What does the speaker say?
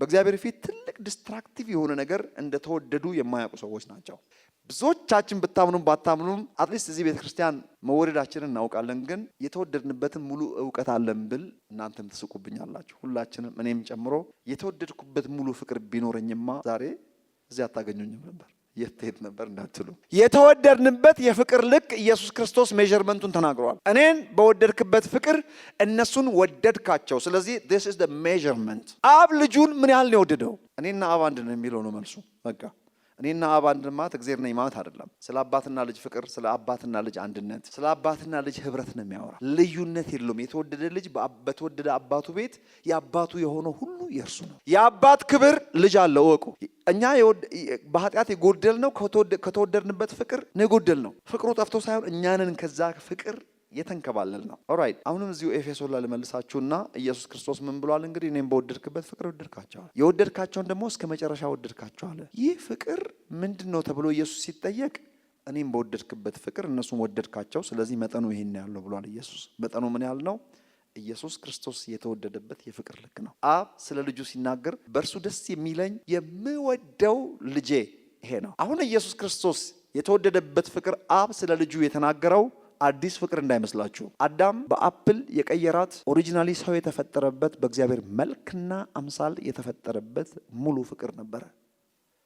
በእግዚአብሔር ፊት ትልቅ ዲስትራክቲቭ የሆነ ነገር እንደተወደዱ የማያውቁ ሰዎች ናቸው። ብዙዎቻችን ብታምኑም ባታምኑም አትሊስት እዚህ ቤተክርስቲያን መወደዳችንን እናውቃለን። ግን የተወደድንበትን ሙሉ ዕውቀት አለን ብል እናንተም ትስቁብኛላችሁ። ሁላችንም እኔም ጨምሮ የተወደድኩበት ሙሉ ፍቅር ቢኖረኝማ ዛሬ እዚህ አታገኙኝም ነበር። የት ሄድ ነበር እንዳትሉ፣ የተወደድንበት የፍቅር ልክ ኢየሱስ ክርስቶስ ሜዠርመንቱን ተናግሯል። እኔን በወደድክበት ፍቅር እነሱን ወደድካቸው። ስለዚህ this is the measurement። አብ ልጁን ምን ያህል ነው የወደደው? እኔና አብ አንድ ነው የሚለው ነው መልሱ። በቃ እኔና አብ አንድ ማለት እግዚአብሔር ነኝ ማለት አይደለም። ስለ አባትና ልጅ ፍቅር፣ ስለ አባትና ልጅ አንድነት፣ ስለ አባትና ልጅ ህብረት ነው የሚያወራ። ልዩነት የለውም። የተወደደ ልጅ በተወደደ አባቱ ቤት የአባቱ የሆነው ሁሉ የእርሱ ነው። የአባት ክብር ልጅ አለው ወቁ። እኛ በኃጢአት የጎደልነው ከተወደድንበት ፍቅር ነው የጎደልነው። ፍቅሩ ጠፍቶ ሳይሆን እኛንን ከዛ ፍቅር የተንከባለል ነው። ኦራይት አሁንም እዚሁ ኤፌሶን ላይ ልመልሳችሁና ኢየሱስ ክርስቶስ ምን ብሏል? እንግዲህ እኔም በወደድክበት ፍቅር ወደድካቸዋል፣ የወደድካቸውን ደግሞ እስከ መጨረሻ ወደድካቸዋል። ይህ ፍቅር ምንድነው ተብሎ ኢየሱስ ሲጠየቅ እኔም በወደድክበት ፍቅር እነሱም ወደድካቸው፣ ስለዚህ መጠኑ ይሄን ያለው ብሏል ኢየሱስ። መጠኑ ምን ያህል ነው? ኢየሱስ ክርስቶስ የተወደደበት የፍቅር ልክ ነው። አብ ስለ ልጁ ሲናገር በእርሱ ደስ የሚለኝ የምወደው ልጄ ይሄ ነው። አሁን ኢየሱስ ክርስቶስ የተወደደበት ፍቅር አብ ስለ ልጁ የተናገረው አዲስ ፍቅር እንዳይመስላችሁ። አዳም በአፕል የቀየራት ኦሪጂናሊ ሰው የተፈጠረበት በእግዚአብሔር መልክና አምሳል የተፈጠረበት ሙሉ ፍቅር ነበረ።